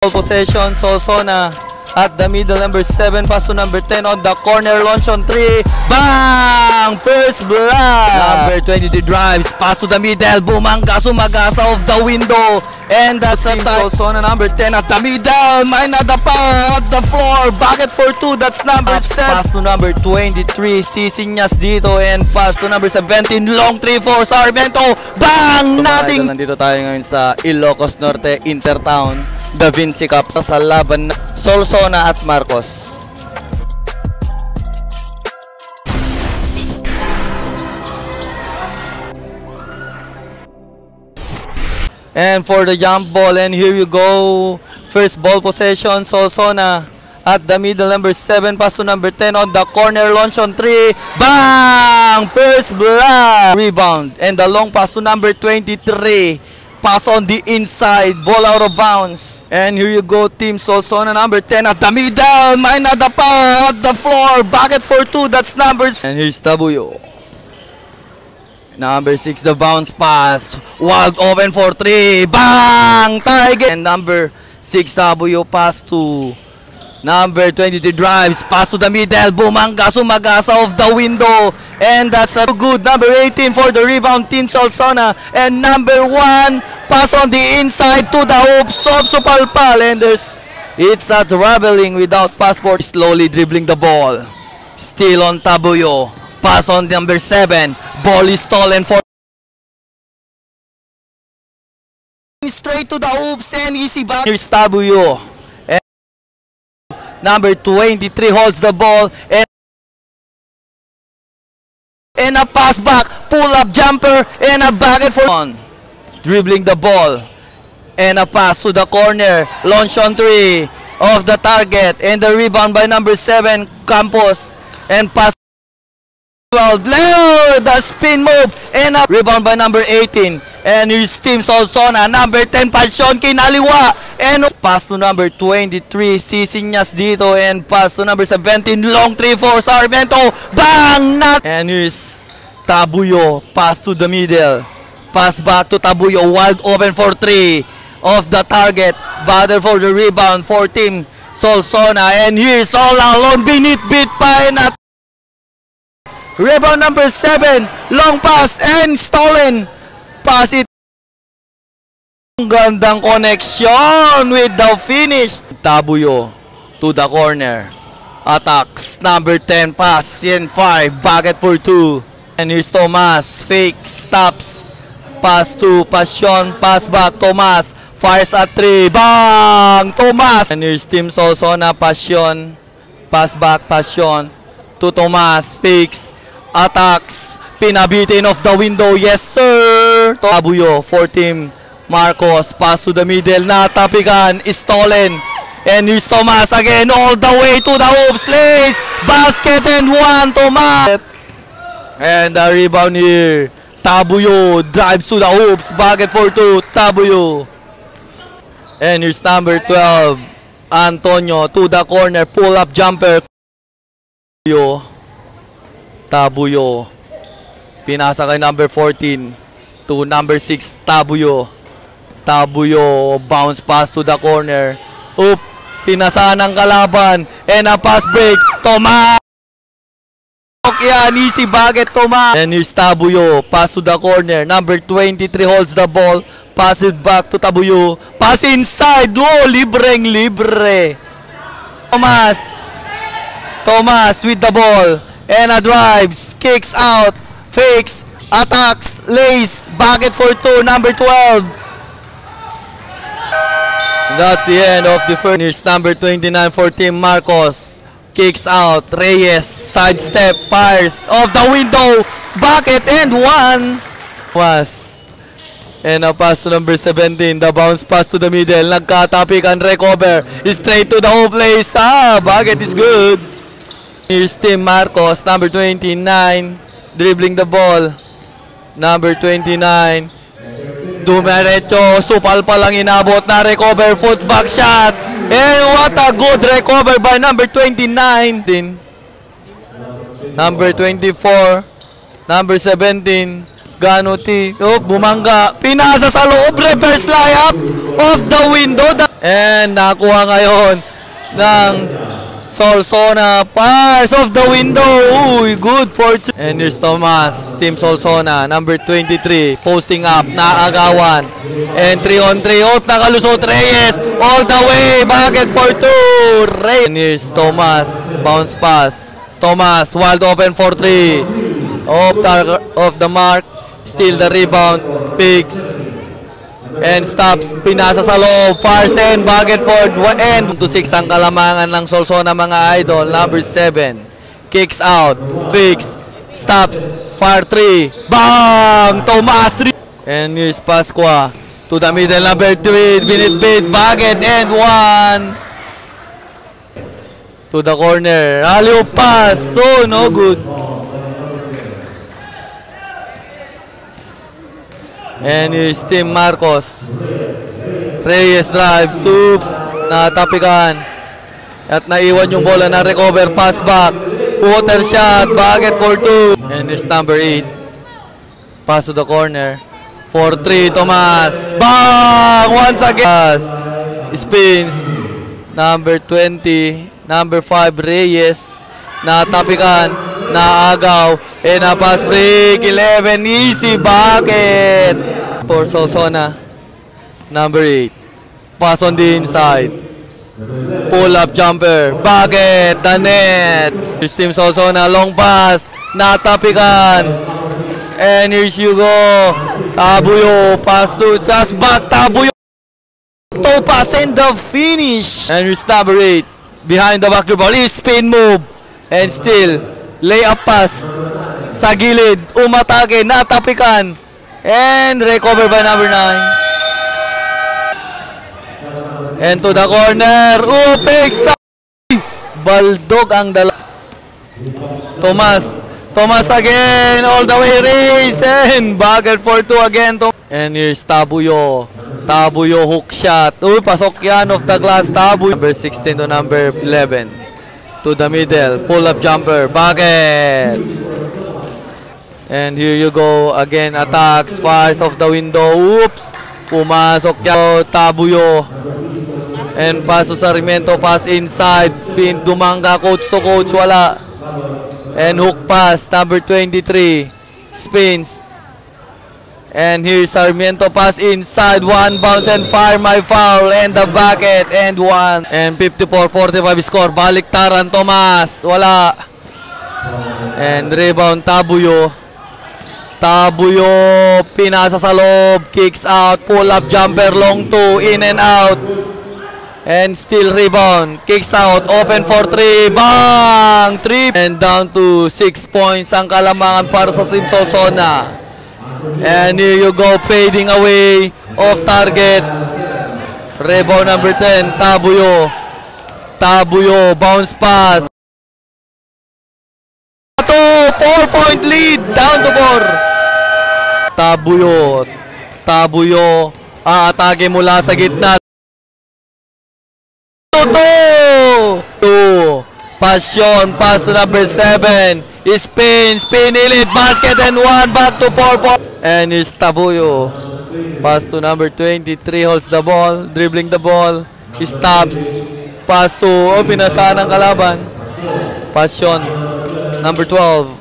Possession, Solsona at the middle, number 7, pass to number 10 on the corner, launch on 3, bang! First blood! Number 22 drives, pass to the middle, bumangga, sumagasa off the window, and that's a tie. Solsona, number 10 at the middle, Maynada pa at the floor, bucket for 2, that's number 7. Pass to number 23, Sisinyas dito, and pass to number 17, long 3-4, Sarmiento, bang! Nothing! Nandito tayo ngayon sa Ilocos Norte, Intertown, the Vinci Cup sa laban Solsona at Marcos. And for the jump ball, and here you go. First ball possession, Solsona at the middle, number 7, pass to number 10 on the corner, launch on 3, bang! First blood! Rebound, and the long pass to number 23. Pass on the inside, ball out of bounds. And here you go, Team Solsona, number 10 at the middle, Maynada pa at the floor, bucket for 2, that's number 6. And here's Tabuyo. Number 6, the bounce pass, wild open for 3, bang! Tiger. And number 6, Tabuyo, pass to number 22 drives, pass to the middle, bumangga, sumagasa off the window, and that's a good. Number 18 for the rebound, Team Solsona, and number 1, pass on the inside to the hoop, Supalpal, and it's a traveling without passport, slowly dribbling the ball, still on Tabuyo, pass on number 7, ball is stolen for straight to the hoops, and easy back. Here's Tabuyo. Number 23 holds the ball, and a pass back, pull up jumper, and a bucket for one. Dribbling the ball, and a pass to the corner, launch on 3 off the target, and the rebound by number 7, Campos, and pass 12, Leo, the spin move, and a rebound by number 18, and here's Team Solsona, number 10, Passion, kinaliwa, and pass to number 23, Sisinyas dito, and pass to number 17, long 3-4, Sarmiento, bang! Not. And here's Tabuyo, pass to the middle, pass back to Tabuyo, wild open for 3, off the target, battle for the rebound for Team Solsona, and here's all alone, beat pa, and at rebound number 7, long pass, and stolen, pass it. Gandang connection with the finish. Tabuyo to the corner, attacks, number 10, pass, and 5, bucket for 2, and here's Tomas, fake, stops, pass to Passion, pass back, Tomas, fires at 3, bang! Tomas, and here's Team Solsona, Passion, pass back, Passion to Tomas, fakes, attacks, pinabitin off the window, yes sir! Tabuyo for Team Marcos, pass to the middle, natapikan, stolen, and here's Tomas again, all the way to the hoops, lays, basket, and 1, Tomas, and the rebound here, Tabuyo, drives to the hoops, bucket for 2, Tabuyo, and here's number 12, Antonio, to the corner, pull up jumper, Tabuyo, pinasa kay number 14, to number 6, Tabuyo, bounce pass to the corner, oop, pinasa ng kalaban, and a pass break, Tomas, yan, easy bucket, Tomas, and here's Tabuyo, pass to the corner, number 23 holds the ball, pass it back to Tabuyo, pass inside, oh, libre, Tomas with the ball, and a drives, kicks out, fakes, attacks, lays, bucket for 2, number 12. That's the end of the first. Here's number 29 for Team Marcos, kicks out, Reyes, sidestep, fires, off the window, bucket, and 1. And a pass to number 17, the bounce pass to the middle, nagkatapik and recover, straight to the home place, bucket is good. Here's Team Marcos, number 29, dribbling the ball, number 29, dumiretso, Supalpal lang inabot, na recover, putback shot, and what a good recover by number 29, number 24, number 17, Ganuti, bumangga, pinasa sa loob, reverse layup, off the window, And nakuha ngayon ng Solsona. Pass off the window. Uy, good for two. And here's Tomas. Team Solsona. Number 23. Posting up. Naagawan. And 3-on-3. Out. Nakalusot. Reyes. All the way. Bucket for two. Reyes. And here's Tomas. Bounce pass. Tomas. Wild open for 3. Off the mark. Steal the rebound. Pigs. And stops, pinasa sa loob, far send, Bucket Ford, and 2-6 ang kalamangan ng Solsona mga idol. Number 7, kicks out, fix, stops, far 3, bang! Tomas 3. And here's Pascua to the middle, number 3, binitbit, Bucket, and 1 to the corner, alley-oop pass, so no good. And here's Tim Marcos. Reyes drive, Soups, natapikan. At naiwan yung bola na recover, pass back. Water shot, Bucket for 2. And here's number 8. Pass to the corner. For 3, Tomas. Bang! Once again. Pass. Spins. Number 20. Number 5, Reyes. Natapikan. Naagaw. And a pass break, 11, easy bucket for Solsona. Number 8, pass on the inside, pull up jumper, bucket, the nets. Here's Team Solsona, long pass, natapikan. And here's Hugo, Tabuyo, pass to, pass back, Tabuyo, to pass and the finish. And here's number 8, behind the back ball, spin move, and still, layup pass. Sa gilid, umatake, natapikan, and recover by number 9. And to the corner, pick, baldog ang dala. Tomas again, all the way race, and Bucket for 2 again. And here's Tabuyo, hook shot, pasok yan off the glass, Tabuyo. Number 16 to number 11, to the middle, pull up jumper, Bucket. And here you go again, attacks, fires off the window, oops, pumasok yan, Tabuyo. And pass to Sarmiento, pass inside, pin, dumangga, coach to coach, wala. And hook pass, number 23, spins. And here's Sarmiento, pass inside, one bounce and fire, my foul, and the bucket, and 1. And 54-45 score, baliktaran, Tomas, wala. And rebound, Tabuyo, pinasa sa loob, kicks out, pull up jumper, long 2, in and out. And still rebound, kicks out, open for 3, bang! 3. And down to 6 points ang kalamangan para sa Team Solsona. And here you go, fading away, off target. Rebound number 10, Tabuyo, bounce pass. 4-point lead, down to 4. Tabuyo, aatake mula sa gitna. 2. Passion, pass to number 7. Spin, elite, basket, and 1, back to 4. And here's Tabuyo. Pass to number 23, holds the ball, dribbling the ball. He stops. Pass to, pinasaan ang kalaban. Passion, number 12.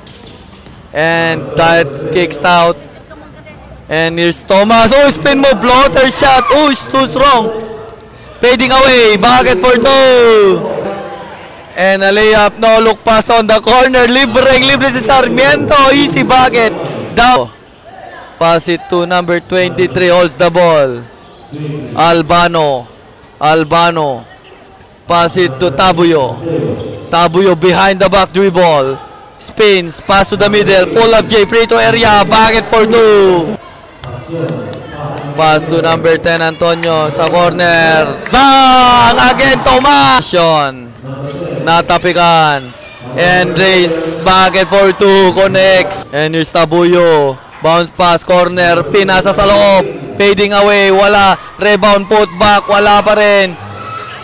And that kicks out. And here's Tomas. Spin mo, bloater shot. It's too strong. Fading away. Bucket for 2. And a layup. No look pass on the corner. Libre si Sarmiento. Easy bucket. Down. Pass it to number 23. Holds the ball. Albano. Pass it to Tabuyo. Behind the back dribble. Spins. Pass to the middle. Pull up J. Free to area. Bucket for 2. Pass to number 10, Antonio, sa corner. Bang! Again, Tomas! Natapikan. And race, bucket for 2, connects. And here's Tabuyo. Bounce pass, corner, pinasa sa loob. Fading away, wala. Rebound, put back, wala pa rin.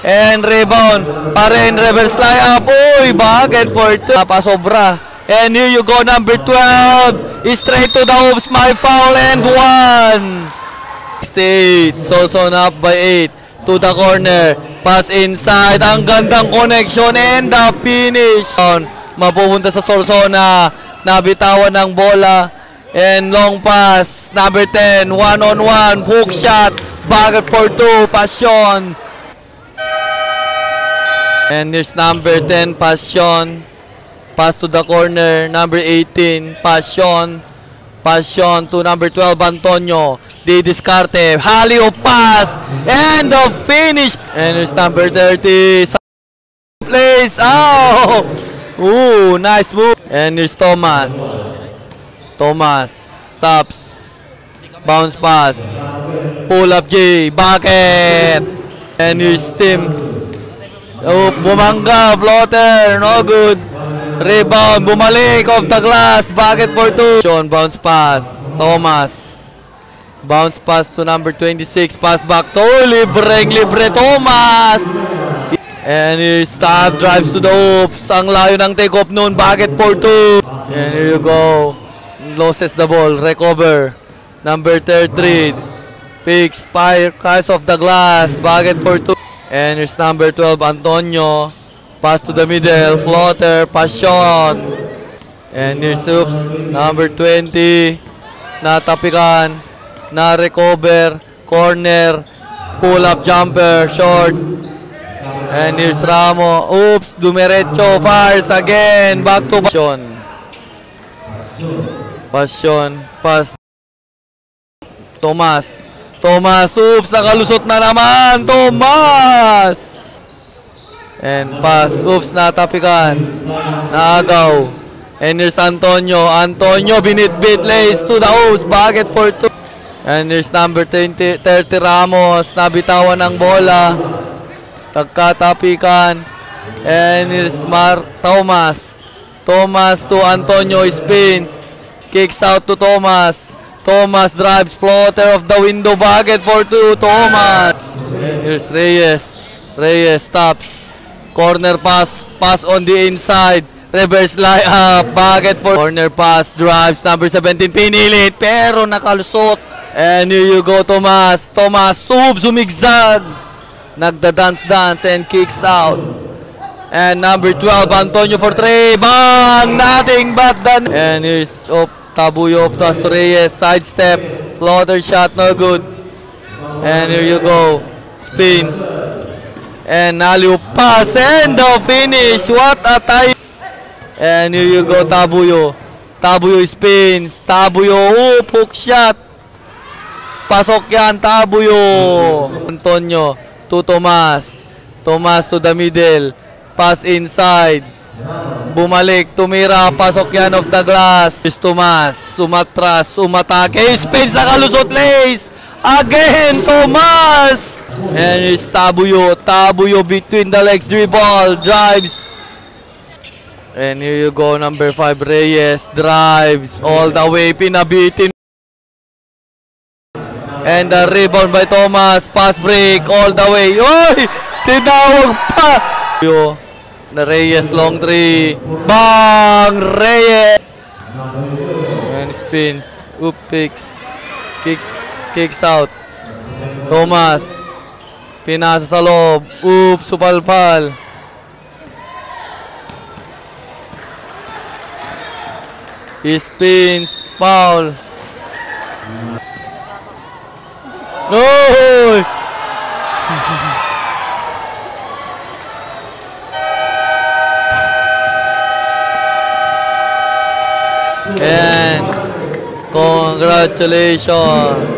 And rebound, pa rin, reverse layup. Bucket for 2. Pasobra. And here you go, number 12. Straight to the hoops, my foul, and 1. State, Solsona up by 8. to the corner. Pass inside. Ang gandang connection and the finish. Mapupunta sa Sorsona. Nabitawan ng bola. And long pass. Number 10. One-on-one. Hook shot. Bucket for 2. Passion. And here's number 10. Passion. Pass to the corner. Number 18. Passion. Passion to number 12. Antonio. Di Discarte. Halio pass. And the finish. And here's number 30. Place. Oh! Ooh, nice move. And here's Thomas. Thomas stops. Bounce pass. Pull up J. Bucket. And here's Tim. Oh, bumangga. Floater. No good. Rebound. Bumalik off the glass. Bucket for 2. Sean, bounce pass. Thomas. Bounce pass to number 26. Pass back to libre Thomas. And here's stab drives to the hoops. Ang layo ng take-off noon. Bucket for 2. And here you go. Loses the ball. Recover. Number 33. Picks. Fire. Cries off the glass. Bucket for 2. And here's number 12. Antonio. Pass to the middle. Floater. Passion. And here's hoops. Number 20. Natapikan. Na-recover. Corner. Pull-up jumper. Short. And here's Ramo. Oops. Dumiretso. Fires again. Back to Passion. Passion. Pass. Thomas. Thomas. Oops. Nakalusot na naman. Thomas. And pass. Oops. Natapikan. Naagaw. And here's Antonio. Antonio. Binitbit. Lays to the hoops. Bucket for 2. And here's number 30 Ramos. Nabitawan ng bola. Tagkatapikan. And here's Thomas. Thomas to Antonio. Spins. Kicks out to Thomas. Thomas drives. Floater of the window. Bucket for 2. Thomas. And here's Reyes. Reyes stops. Corner pass. Pass on the inside. Reverse layup. Bucket for corner pass. Drives. Number 17. Pinilit. Pero nakalusot. And here you go, Thomas. Thomas. Zumigzag. Nagda-dance-dance and kicks out. And number 12, Antonio for 3. Bang! Nothing but done. And here's Tabuyo to Reyes. Sidestep. Floater shot. No good. And here you go. Spins. And alley-oop pass. And the finish. What a time. And here you go, Tabuyo. Tabuyo spins. Tabuyo. Hook shot. Pasok yan, Tabuyo. Antonio to Tomas. Tomas to the middle. Pass inside. Bumalik, tumira. Pasok yan off the glass. Is Tomas. Sumatras, umatake. Spins sa kalusot lace. Again, Tomas. And it's Tabuyo. Tabuyo between the legs. Dribble. Drives. And here you go, number 5, Reyes. Drives all the way. Pinabitin. And the rebound by Thomas. Pass break all the way. Oy! Tinawag pa! The Reyes long 3. Bang! Reyes! And spins. Oop, picks. Kicks out. Thomas. Pinasa sa loob. Oop, supalpal. He spins. Foul. No! And congratulations.